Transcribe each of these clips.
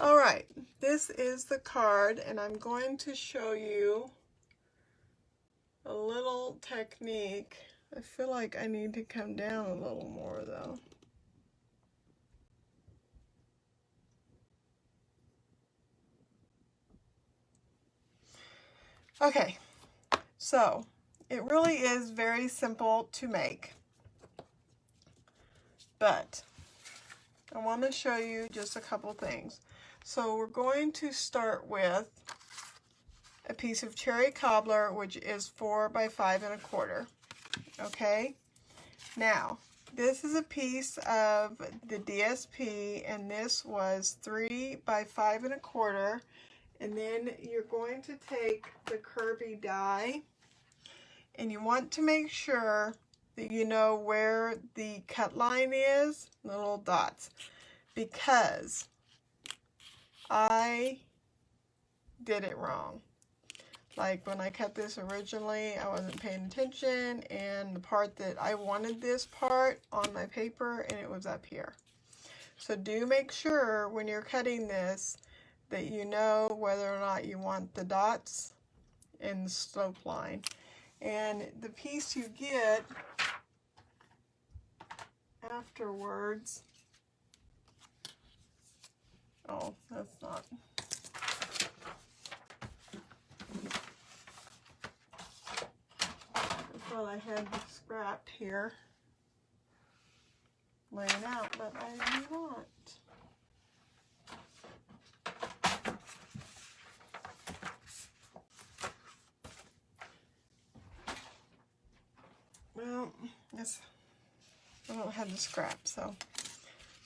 All right, this is the card, and I'm going to show you a little technique. I feel like I need to come down a little more though. Okay, so it really is very simple to make, but I want to show you just a couple things. So we're going to start with a piece of cherry cobbler, which is 4 by 5 1/4. Okay, now this is a piece of the DSP, and this was 3 by 5 1/4. And then you're going to take the Curvy die, and you want to make sure that you know where the cut line is, the little dots, because I did it wrong. Like when I cut this originally, I wasn't paying attention, and the part that I wanted this part on my paper, and it was up here. So do make sure when you're cutting this that you know whether or not you want the dots in the slope line. And the piece you get afterwards, oh, that's not, I thought I had the scrap here laying out, but I do not. Well, yes, I don't have the scrap, so,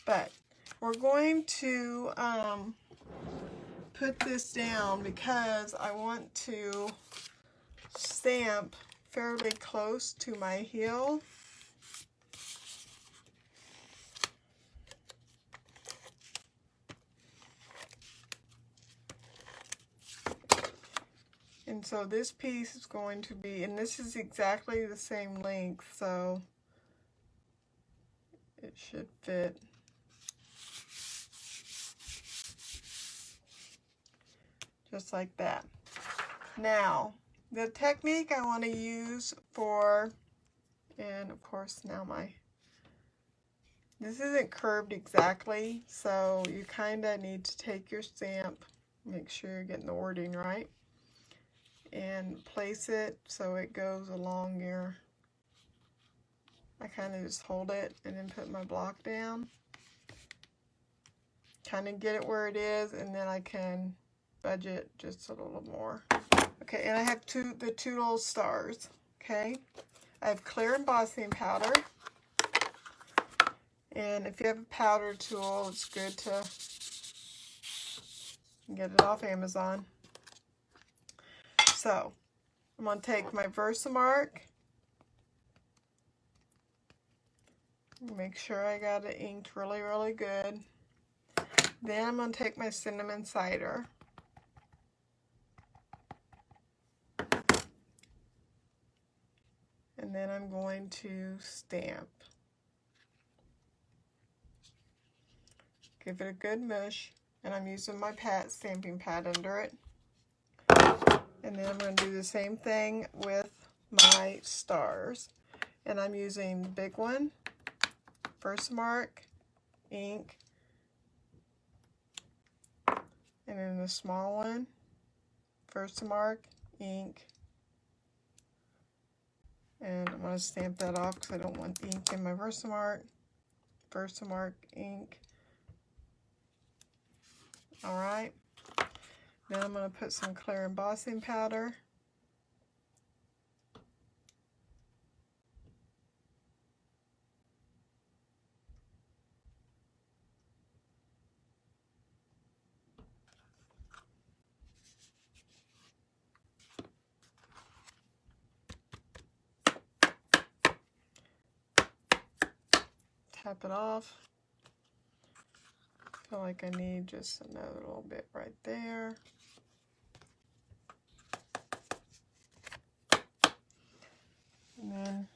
but we're going to put this down because I want to stamp fairly close to my heel. And so this piece is going to be, and this is exactly the same length, so it should fit. Just like that. Now, the technique I want to use for, and of course now this isn't curved exactly, so you kind of need to take your stamp, make sure you're getting the wording right, and place it so it goes along your, I kind of just hold it and then put my block down, kind of get it where it is, and then I can budge it just a little more. Okay, and I have the two little stars. Okay, I have clear embossing powder, and if you have a powder tool, it's good to get it off Amazon. So I'm going to take my Versamark, make sure I got it inked really, really good. Then I'm going to take my cinnamon cider, and then I'm going to stamp. Give it a good mush, and I'm using my stamping pad under it. And then I'm going to do the same thing with my stars. And I'm using the big one, Versamark ink, and then the small one, Versamark ink. And I'm going to stamp that off because I don't want ink in my Versamark ink. Alright, then I'm going to put some clear embossing powder. Tap it off. I feel like I need just another little bit right there. And then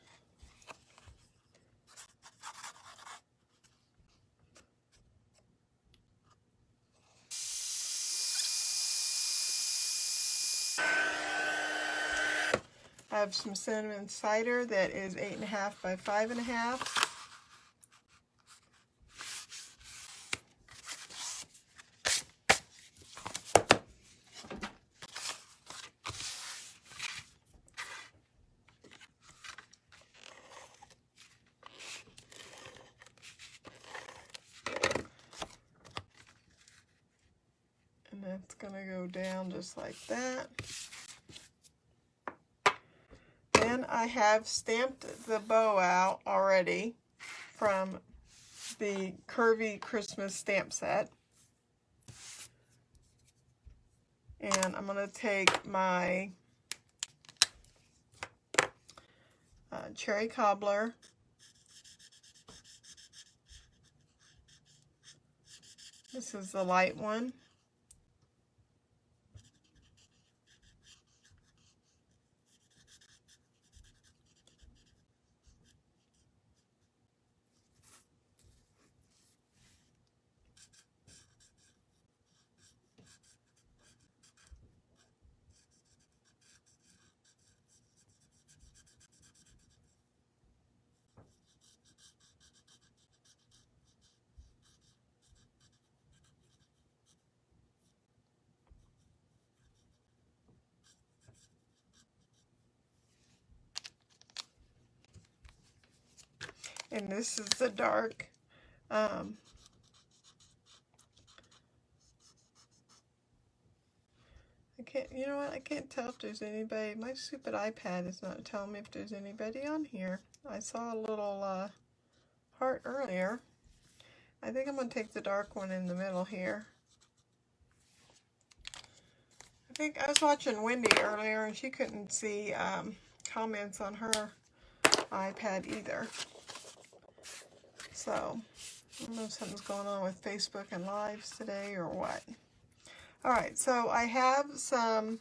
have some cinnamon cider that is 8.5 by 5.5. And that's going to go down just like that. Then I have stamped the bow out already from the Curvy Christmas stamp set. And I'm going to take my cherry cobbler. This is the light one. And this is the dark. I can't, you know what, I can't tell if there's anybody. My stupid iPad is not telling me if there's anybody on here. I saw a little heart earlier. I think I'm going to take the dark one in the middle here. I think I was watching Wendy earlier and she couldn't see comments on her iPad either. So, I don't know if something's going on with Facebook and Lives today or what. Alright, so I have some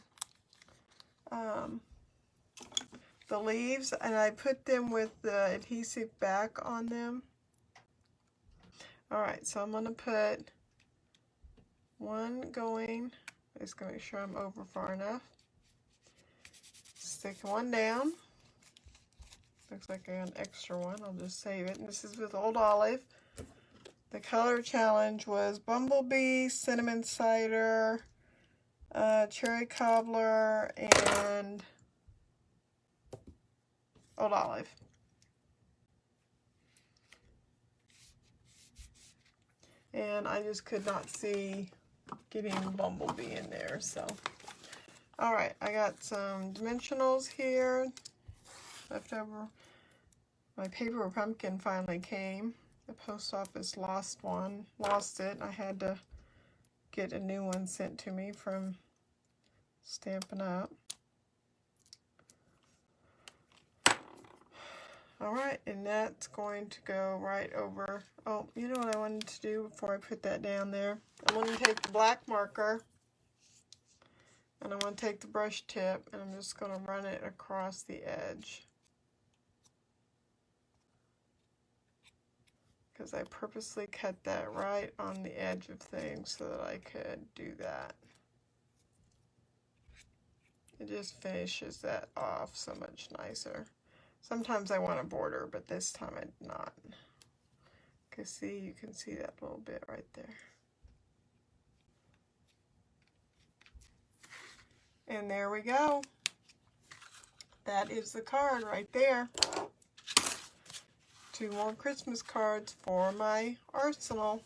the leaves, and I put them with the adhesive back on them. Alright, so I'm going to put one going, just going to make sure I'm over far enough. Stick one down. Looks like I got an extra one. I'll just save it. And this is with Old Olive. The color challenge was Bumblebee, Cinnamon Cider, Cherry Cobbler, and Old Olive. And I just could not see getting Bumblebee in there, so. Alright, I got some dimensionals here left over. My paper pumpkin finally came. The post office lost it. I had to get a new one sent to me from Stampin' Up. Alright, and that's going to go right over. Oh, you know what I wanted to do before I put that down there? I want to take the black marker and I want to take the brush tip and I'm just going to run it across the edge. Because I purposely cut that right on the edge of things so that I could do that. It just finishes that off so much nicer. Sometimes I want a border, but this time I did not. Okay, see, you can see that little bit right there. And there we go. That is the card right there. 2 more Christmas cards for my arsenal.